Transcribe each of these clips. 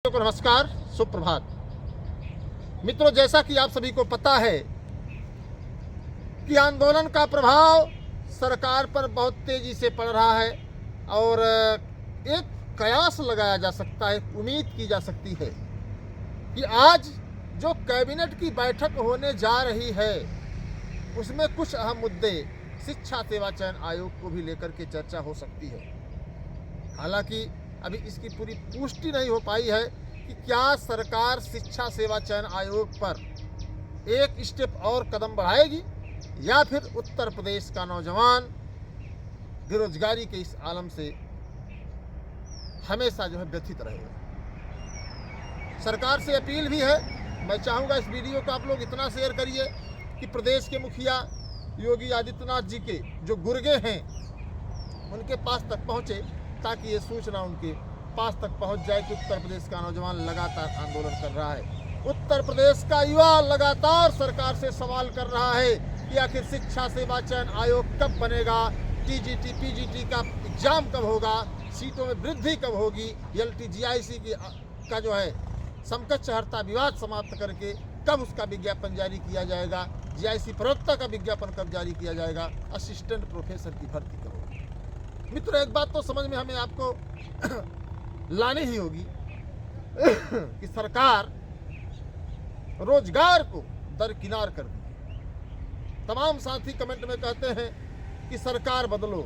को नमस्कार, सुप्रभात। मित्रों, जैसा कि आप सभी को पता है कि आंदोलन का प्रभाव सरकार पर बहुत तेजी से पड़ रहा है और एक कयास लगाया जा सकता है, उम्मीद की जा सकती है कि आज जो कैबिनेट की बैठक होने जा रही है उसमें कुछ अहम मुद्दे शिक्षा सेवा चयन आयोग को भी लेकर के चर्चा हो सकती है। हालांकि अभी इसकी पूरी पुष्टि नहीं हो पाई है कि क्या सरकार शिक्षा सेवा चयन आयोग पर एक स्टेप और कदम बढ़ाएगी या फिर उत्तर प्रदेश का नौजवान बेरोजगारी के इस आलम से हमेशा व्यथित रहेगा। सरकार से अपील भी है, मैं चाहूँगा इस वीडियो को आप लोग इतना शेयर करिए कि प्रदेश के मुखिया योगी आदित्यनाथ जी के जो गुर्गे हैं उनके पास तक पहुँचे, ताकि ये सूचना उनके पास तक पहुंच जाए कि उत्तर प्रदेश का नौजवान लगातार आंदोलन कर रहा है। उत्तर प्रदेश का युवा लगातार सरकार से सवाल कर रहा है कि आखिर शिक्षा सेवा चयन आयोग कब बनेगा, टीजीटी पीजीटी का एग्जाम कब होगा, सीटों में वृद्धि कब होगी, एलटी जीआईसी का समकक्ष हर्ता विवाद समाप्त करके कब उसका विज्ञापन जारी किया जाएगा, जीआईसी प्रवक्ता का विज्ञापन कब जारी किया जाएगा, असिस्टेंट प्रोफेसर की भर्ती कब होगी। मित्रों, एक बात तो समझ में हमें आपको लानी ही होगी कि सरकार रोजगार को दरकिनार कर दी। तमाम साथी कमेंट में कहते हैं कि सरकार बदलो।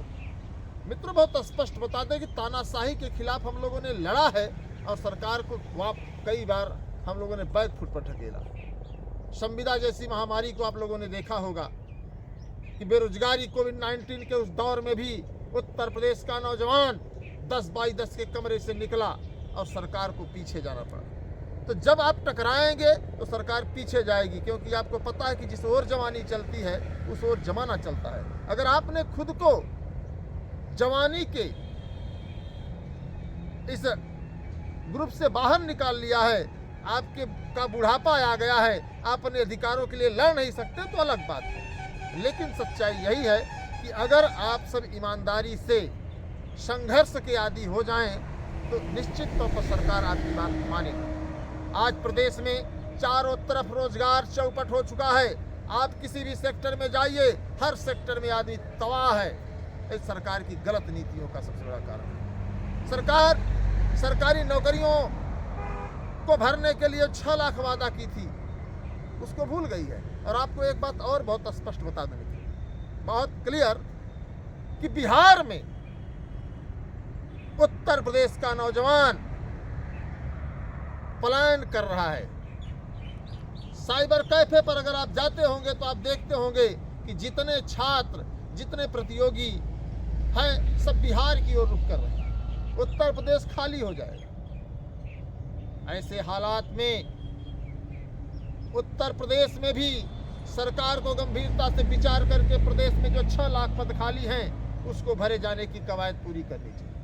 मित्रों, बहुत स्पष्ट बता दें कि तानाशाही के खिलाफ हम लोगों ने लड़ा है और सरकार को कई बार हम लोगों ने बैक फुट पर ढकेला। संविदा जैसी महामारी को आप लोगों ने देखा होगा कि बेरोजगारी कोविड-19 के उस दौर में भी उत्तर प्रदेश का नौजवान 10x10 के कमरे से निकला और सरकार को पीछे जाना पड़ा। तो जब आप टकराएंगे तो सरकार पीछे जाएगी, क्योंकि आपको पता है कि जिस ओर जवानी चलती है उस ओर जमाना चलता है। अगर आपने खुद को जवानी के इस ग्रुप से बाहर निकाल लिया है, आपके का बुढ़ापा आ गया है, आप अपने अधिकारों के लिए लड़ नहीं सकते तो अलग बात है। लेकिन सच्चाई यही है कि अगर आप सब ईमानदारी से संघर्ष के आदी हो जाएं तो निश्चित तौर पर सरकार आपकी बात मानेगी। आज प्रदेश में चारों तरफ रोजगार चौपट हो चुका है। आप किसी भी सेक्टर में जाइए, हर सेक्टर में आदमी तबाह है। इस सरकार की गलत नीतियों का सबसे बड़ा कारण है। सरकार सरकारी नौकरियों को भरने के लिए 6 लाख वादा की थी, उसको भूल गई है। और आपको एक बात और बहुत स्पष्ट बता देनी थी, बहुत क्लियर, कि बिहार में उत्तर प्रदेश का नौजवान पलायन कर रहा है। साइबर कैफे पर अगर आप जाते होंगे तो आप देखते होंगे कि जितने छात्र, जितने प्रतियोगी हैं, सब बिहार की ओर रुख कर रहे हैं। उत्तर प्रदेश खाली हो जाएगा। ऐसे हालात में उत्तर प्रदेश में भी सरकार को गंभीरता से विचार करके प्रदेश में जो 6 लाख पद खाली हैं उसको भरे जाने की कवायद पूरी करनी चाहिए।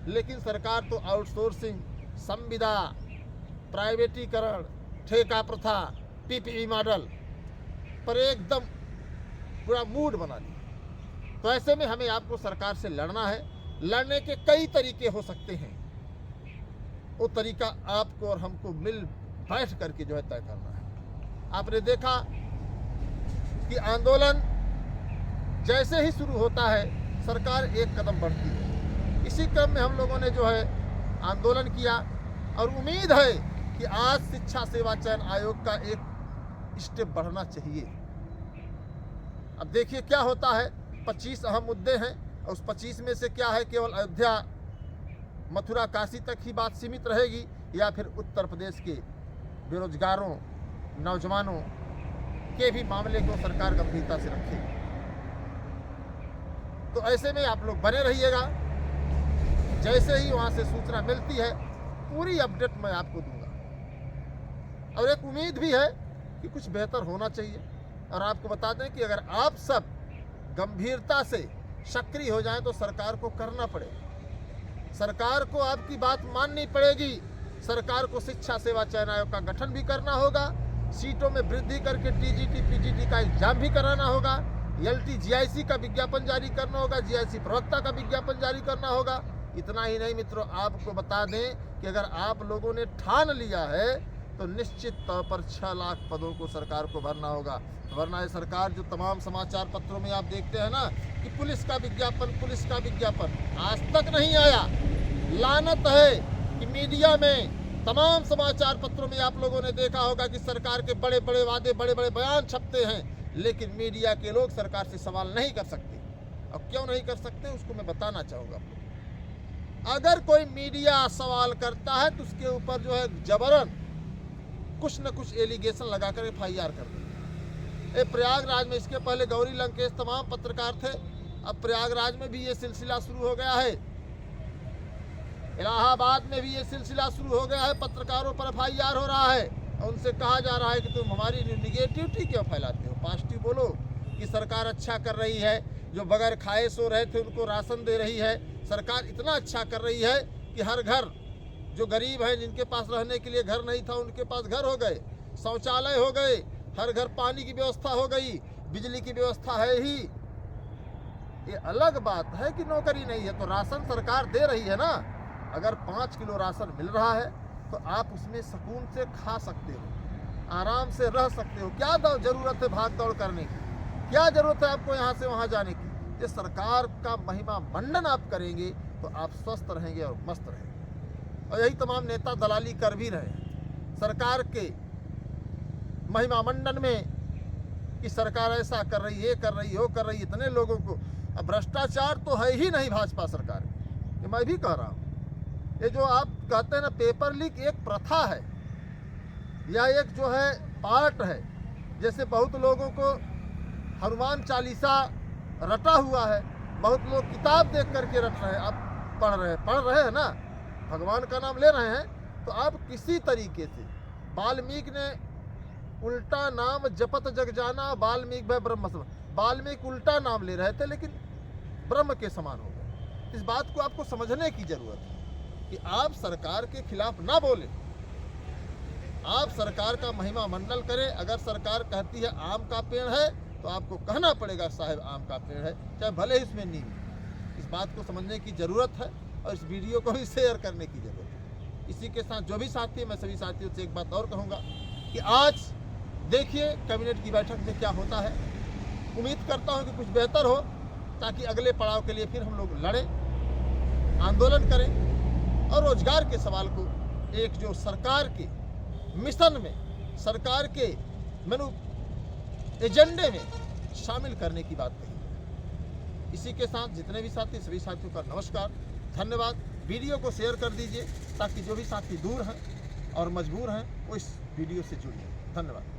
लेकिन सरकार तो आउटसोर्सिंग, संविदा, प्राइवेटीकरण, ठेका प्रथा, पीपीपी मॉडल पर एकदम पूरा मूड बना दिया। तो ऐसे में हमें आपको सरकार से लड़ना है। लड़ने के कई तरीके हो सकते हैं, वो तरीका आपको और हमको मिल बैठ करके तय करना है। आपने देखा कि आंदोलन जैसे ही शुरू होता है सरकार एक कदम बढ़ती है। इसी क्रम में हम लोगों ने आंदोलन किया और उम्मीद है कि आज शिक्षा सेवा चयन आयोग का एक स्टेप बढ़ना चाहिए। अब देखिए क्या होता है। 25 अहम मुद्दे हैं और उस 25 में से क्या है, केवल अयोध्या, मथुरा, काशी तक ही बात सीमित रहेगी या फिर उत्तर प्रदेश के बेरोजगारों, नौजवानों के भी मामले को सरकार गंभीरता से रखेगी। तो ऐसे में आप लोग बने रहिएगा। जैसे ही वहाँ से सूचना मिलती है पूरी अपडेट मैं आपको दूंगा। और एक उम्मीद भी है कि कुछ बेहतर होना चाहिए। और आपको बता दें कि अगर आप सब गंभीरता से सक्रिय हो जाएं तो सरकार को करना पड़ेगा। सरकार को आपकी बात माननी पड़ेगी। सरकार को शिक्षा सेवा चयन आयोग का गठन भी करना होगा, सीटों में वृद्धि करके टीजीटी पीजीटी का एग्जाम भी कराना होगा, एलटी जीआईसी का विज्ञापन जारी करना होगा, जीआईसी प्रवक्ता का विज्ञापन जारी करना होगा। इतना ही नहीं मित्रों, आपको बता दें कि अगर आप लोगों ने ठान लिया है तो निश्चित तौर पर 6 लाख पदों को सरकार को भरना होगा। वरना ये सरकार जो तमाम समाचार पत्रों में आप देखते हैं ना कि पुलिस का विज्ञापन आज तक नहीं आया। लानत है कि मीडिया में तमाम समाचार पत्रों में आप लोगों ने देखा होगा कि सरकार के बड़े बड़े वादे, बड़े बड़े बयान छपते हैं, लेकिन मीडिया के लोग सरकार से सवाल नहीं कर सकते। अब क्यों नहीं कर सकते उसको मैं बताना चाहूँगा आपको। अगर कोई मीडिया सवाल करता है तो उसके ऊपर जो है जबरन कुछ न कुछ एलिगेशन लगाकर FIR कर देंगे। प्रयागराज में इसके पहले गौरी लंकेश तमाम पत्रकार थे, अब प्रयागराज में भी ये सिलसिला शुरू हो गया है, इलाहाबाद में भी ये सिलसिला शुरू हो गया है। पत्रकारों पर FIR हो रहा है और उनसे कहा जा रहा है कि तुम हमारी निगेटिविटी क्यों फैलाते हो, पॉजिटिव बोलो कि सरकार अच्छा कर रही है, जो बगैर खाए सो रहे थे उनको राशन दे रही है, सरकार इतना अच्छा कर रही है कि हर घर जो गरीब हैं जिनके पास रहने के लिए घर नहीं था उनके पास घर हो गए, शौचालय हो गए, हर घर पानी की व्यवस्था हो गई, बिजली की व्यवस्था है ही। ये अलग बात है कि नौकरी नहीं है, तो राशन सरकार दे रही है ना। अगर 5 किलो राशन मिल रहा है तो आप उसमें सुकून से खा सकते हो, आराम से रह सकते हो। क्या जरूरत है भाग दौड़ करने की, क्या जरूरत है आपको यहाँ से वहाँ जाने की। ये सरकार का महिमा मंडन आप करेंगे तो आप स्वस्थ रहेंगे और मस्त रहेंगे। और यही तमाम नेता दलाली कर भी रहे हैं सरकार के महिमा मंडन में कि सरकार ऐसा कर रही, ये कर रही, वो कर रही, इतने लोगों को। अब भ्रष्टाचार तो है ही नहीं भाजपा सरकार, ये मैं भी कह रहा हूँ। ये जो आप कहते हैं ना पेपर लीक, एक प्रथा है या एक जो है पार्ट है। जैसे बहुत लोगों को हनुमान चालीसा रटा हुआ है, बहुत लोग किताब देख करके रट रहे हैं, आप पढ़ रहे हैं ना, भगवान का नाम ले रहे हैं। तो आप किसी तरीके से, वाल्मीकि ने उल्टा नाम जपत जग जाना, वाल्मीकि भय ब्रह्म समान, वाल्मीकि उल्टा नाम ले रहे थे लेकिन ब्रह्म के समान हो गए। इस बात को आपको समझने की जरूरत है कि आप सरकार के खिलाफ ना बोले, आप सरकार का महिमा मंडल करें। अगर सरकार कहती है आम का पेड़ है तो आपको कहना पड़ेगा साहब आम का पेड़ है, चाहे भले ही इसमें नीम। इस बात को समझने की ज़रूरत है और इस वीडियो को भी शेयर करने की ज़रूरत है। इसी के साथ जो भी साथी, मैं सभी साथियों से एक बात और कहूँगा कि आज देखिए कैबिनेट की बैठक में क्या होता है। उम्मीद करता हूँ कि कुछ बेहतर हो, ताकि अगले पड़ाव के लिए फिर हम लोग लड़ें, आंदोलन करें और रोजगार के सवाल को एक जो सरकार के मिशन में, सरकार के मेनू एजेंडे में शामिल करने की बात कही। इसी के साथ जितने भी साथी, सभी साथियों का नमस्कार, धन्यवाद। वीडियो को शेयर कर दीजिए ताकि जो भी साथी दूर हैं और मजबूर हैं वो इस वीडियो से जुड़िए। धन्यवाद।